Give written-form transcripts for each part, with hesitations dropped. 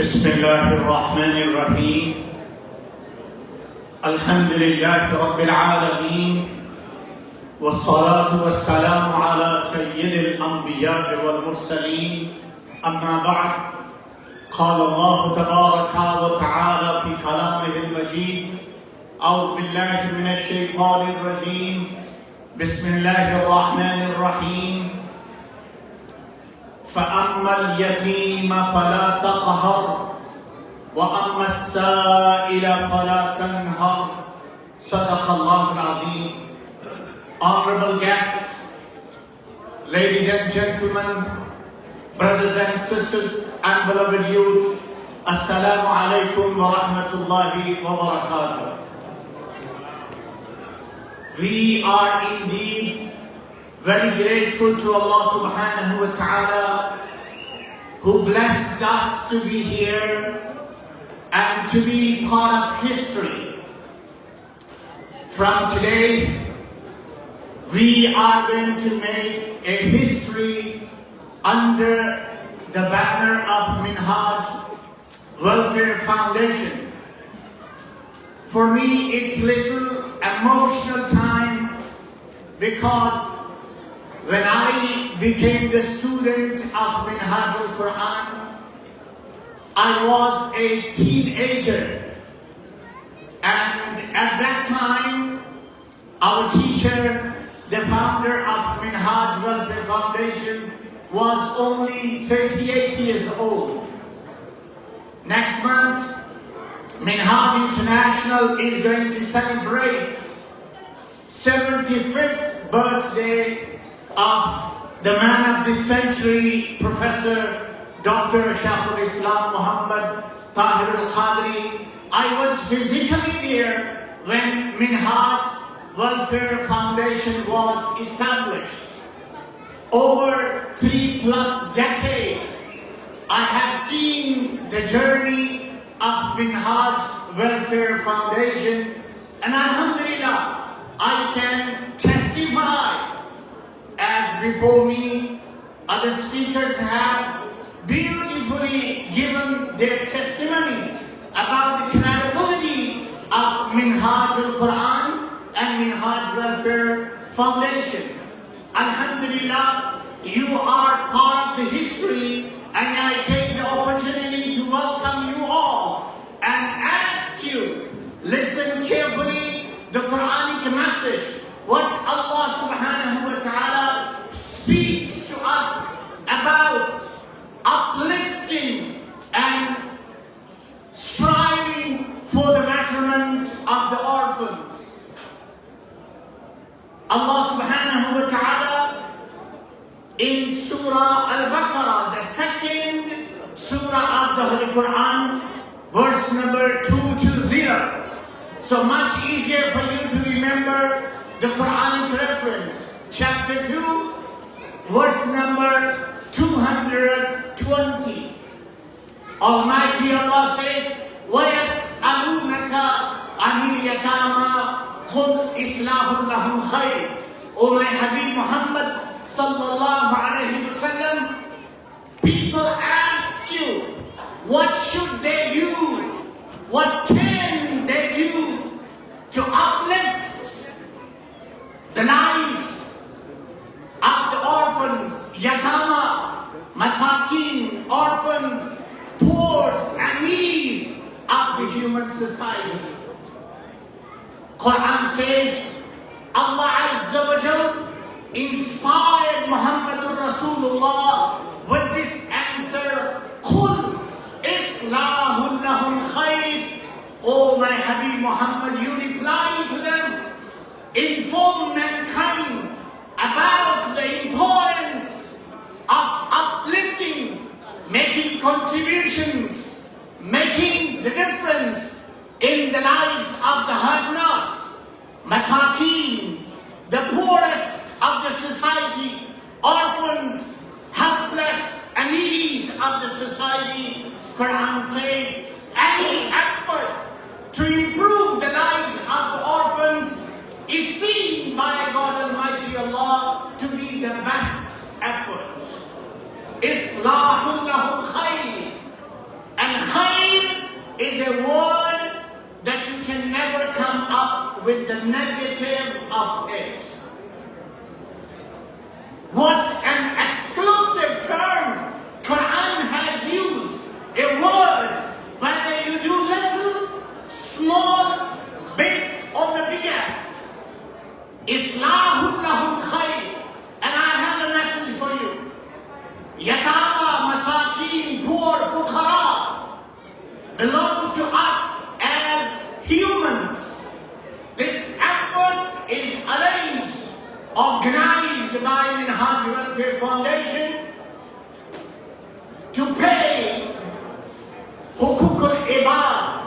بسم الله الرحمن الرحيم الحمد لله رب العالمين والصلاة والسلام على سيد الأنبياء والمرسلين أما بعد قال الله تبارك وتعالى في كلامه المجيد أعوذ بالله من الشيطان الرجيم بسم الله الرحمن الرحيم فأما اليتيم فلا تقهر وأما السائل فلا تنهر صدق الله العظيم. Honorable guests, ladies and gentlemen, brothers and sisters and beloved youth, Assalamu alaikum wa rahmatullahi wa barakatuh. We are indeed very grateful to Allah subhanahu wa ta'ala who blessed us to be here and to be part of history. From today, we are going to make a history under the banner of MINHAJ Welfare Foundation. For me, it's little emotional time because when I became the student of Minhaj al-Quran, I was a teenager. And at that time, our teacher, the founder of MINHAJ Welfare Foundation, was only 38 years old. Next month, MINHAJ International is going to celebrate 75th birthday of the man of this century, Professor Dr. Shaykhul Islam Muhammad Tahir al-Qadri. I was physically there when MINHAJ Welfare Foundation was established. Over 3+ decades, I have seen the journey of MINHAJ Welfare Foundation, and Alhamdulillah, I can testify, as before me, other speakers have beautifully given their testimony about the credibility of MINHAJ al-Quran and MINHAJ Welfare Foundation. Alhamdulillah, you are part of the history, and I take the opportunity to welcome you all and ask you, listen carefully the Quranic message, what Allah subhanahu wa ta'ala speaks to us about uplifting and striving for the betterment of the orphans. Allah subhanahu wa ta'ala in Surah Al-Baqarah, the second surah of the Holy Quran, verse number 220. So much easier for you to remember the Quranic reference. Chapter 2, verse number 220. Almighty Allah says, وَيَسْأَلُونَكَ عَنِ الْيَتَامَى قُلْ إِصْلَاحٌ لَهُمْ خَيْرٌ. O my Habib Muhammad sallallahu alayhi wa sallam, people ask you, what should they do? What can they do to uplift the lives of the orphans, yatama, masakin, orphans, poor and needies of the human society? Quran says, Allah Azza wa Jal inspired Muhammadur Rasulullah with this answer, Qul Islahun lahum khayr. O my Habib Muhammad, you reply to them, inform mankind about the importance of uplifting, making contributions, making the difference in the lives of the have-nots, masakin, the poorest of the society, orphans, helpless and needies of the society. Quran says, any effort to improve the lives of the orphans is seen by God Almighty Allah to be the best effort. Islahun lahum khayr. And is a word that you can never come up with the negative of it. What an exclusive term Quran has used. A word, whether you do little, small, big, or the biggest. Islahun lahum khayr. And I have a message for you. Yatama, masakeen, poor, fuqara belong to us as humans. This effort is arranged, organized by MINHAJ Welfare Foundation to pay hukuk al-ibad,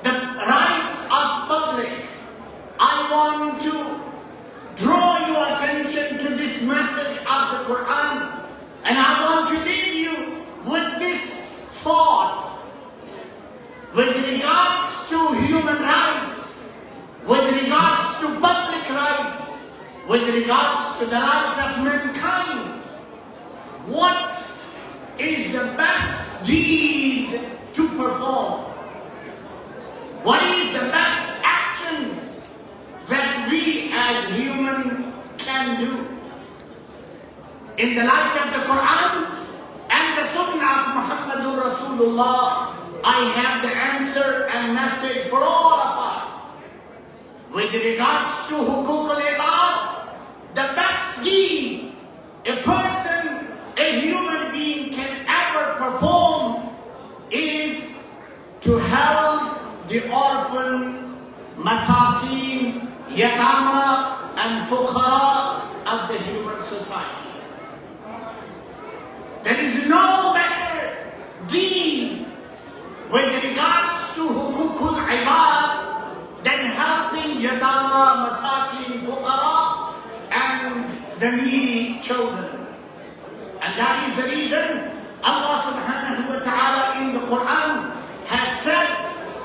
the rights of public. I want to draw your attention to this message of the Quran, and I want to leave you with this thought. With regards to human rights, with regards to public rights, with regards to the rights of mankind, what is the best deed to perform? What is the best action that we as human can do? In the light of the Quran and the Sunnah of Muhammadur Rasulullah, I have the answer and message for all of us. With regards to hukuk al-ibad, the best deed a person, a human being can ever perform is to help the orphan, masakeen, yatama, and fuqara of the human society. There is no better deed with regards to hukukul ibad than helping yatama, masakeen, fuqara, and the needy children. And that is the reason Allah subhanahu wa ta'ala in the Quran has said,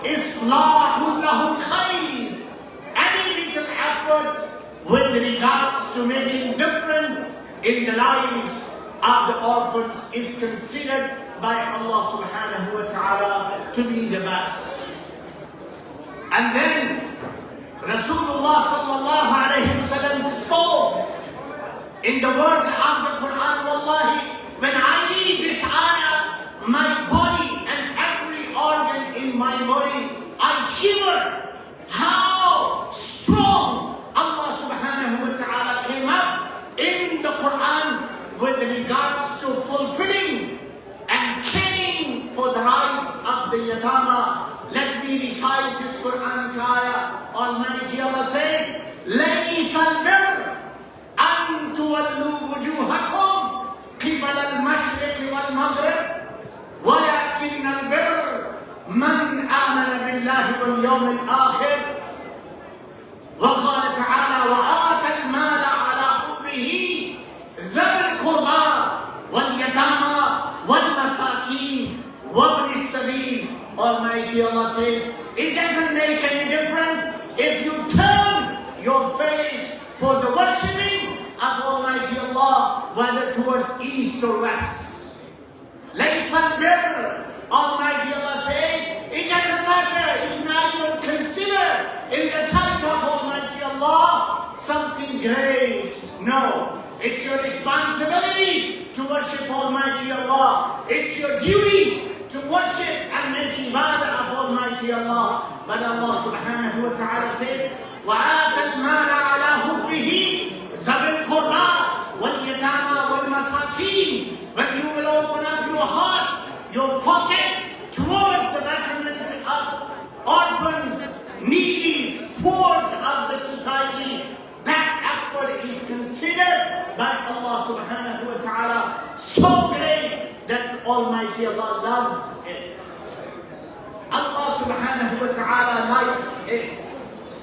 Islahun lahum khayr. Any little effort with regards to making difference in the lives of the orphans is considered by Allah subhanahu wa ta'ala to be the best. And then Rasulullah sallallahu alayhi wa sallam spoke in the words of the Quran, Wallahi, when I read this ayah, my body and every organ in my body, I shiver. How strong Allah subhanahu wa ta'ala came up in the Quran with regards to fulfilling and caring for the rights of the yatama. Let me recite this Quranic ayah. Almighty Allah says, لَيْسَ الْبِرُّ أَن تُوَلُّوا وُجُوهَكُمْ قِبَلَ الْمَشْرِقِ وَالْمَغْرِبِ وَلَكِنَّ الْبِرَّ مَنْ آمَنَ بِاللَّهِ وَالْيَوْمِ الْآخِرِ. وقال تعالى وآتى المال على حبه ذوي القربى واليتامى والمساكين وابن السبيل. Almighty Allah says, it doesn't make any difference if you turn your face for the worshipping of Almighty Allah, whether towards east or west. لَيْسَ الْبِرُّ. Almighty Allah says, it doesn't matter, it's not even considered in the sight of Almighty Allah something great. No, it's your responsibility to worship Almighty Allah. It's your duty to worship and make ibadah of Almighty Allah. But Allah subhanahu wa ta'ala says, وَآتَ الْمَالَ عَلَى حُبِّهِ ذَوِي الْقُرْبَى وَالْيَتَامَى وَالْمَسَاكِينِ. When you will open up your heart, your pocket towards the betterment of orphans, needies, poor of the society, that effort is considered by Allah subhanahu wa ta'ala so great that Almighty Allah loves it. Allah subhanahu wa ta'ala likes it.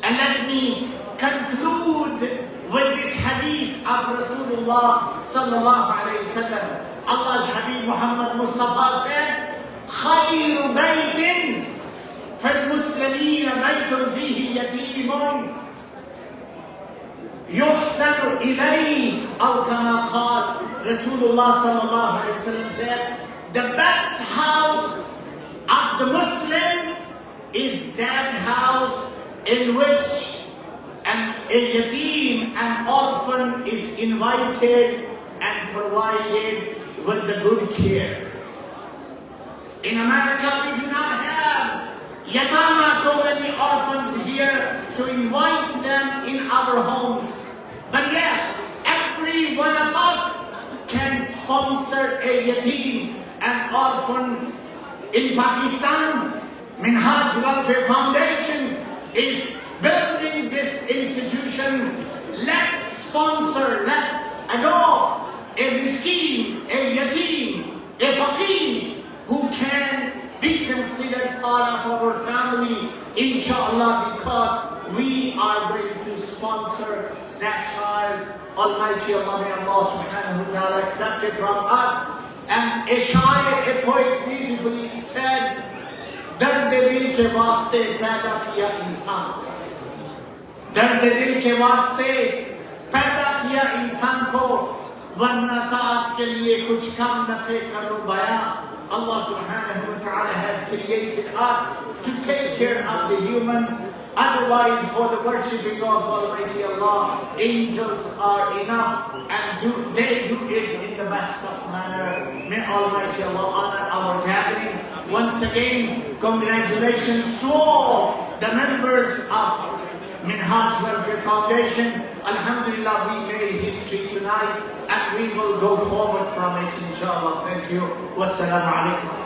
And let me conclude with this hadith of Rasulullah sallallahu alayhi wa sallam. Allah's Habib Muhammad Mustafa said, خَيْرُ بَيْتٍ فَالْمُسْلِمِينَ بَيْتٌ فِيهِ يَتِيمٌ يُحْسَنُ إِلَيْهِ أَوْ كَمَا قَالَ. Rasulullah sallallahu alayhi wa sallam said, the best house of the Muslim in which a yatim and orphan is invited and provided with the good care. In America, we do not have yatama, so many orphans here to invite them in our homes. But yes, every one of us can sponsor a yatim and orphan. In Pakistan, MINHAJ Welfare Foundation is building this institution. Let's sponsor, let's adopt a miskin, a yatim, a faqir who can be considered part of our family, inshallah, because we are going to sponsor that child. Almighty Allah, may Allah subhanahu wa ta'ala accept it from us. And a shair, a poet beautifully said, दर्द दिल के वास्ते पैदा किया इंसान, दर्द दिल के वास्ते पैदा किया इंसान को, वरना ताक़त के लिए कुछ कम न थे करो बया. Allah subhanahu wa ta'ala has created us to take care of the humans. Otherwise, for the worshipping of Almighty Allah, angels are enough, and they do it in the best of manner. May Almighty Allah honor our gathering. Once again, congratulations to all the members of MINHAJ Welfare Foundation. Alhamdulillah, we made history tonight, and we will go forward from it, inshallah. Thank you. Wassalamu alaikum.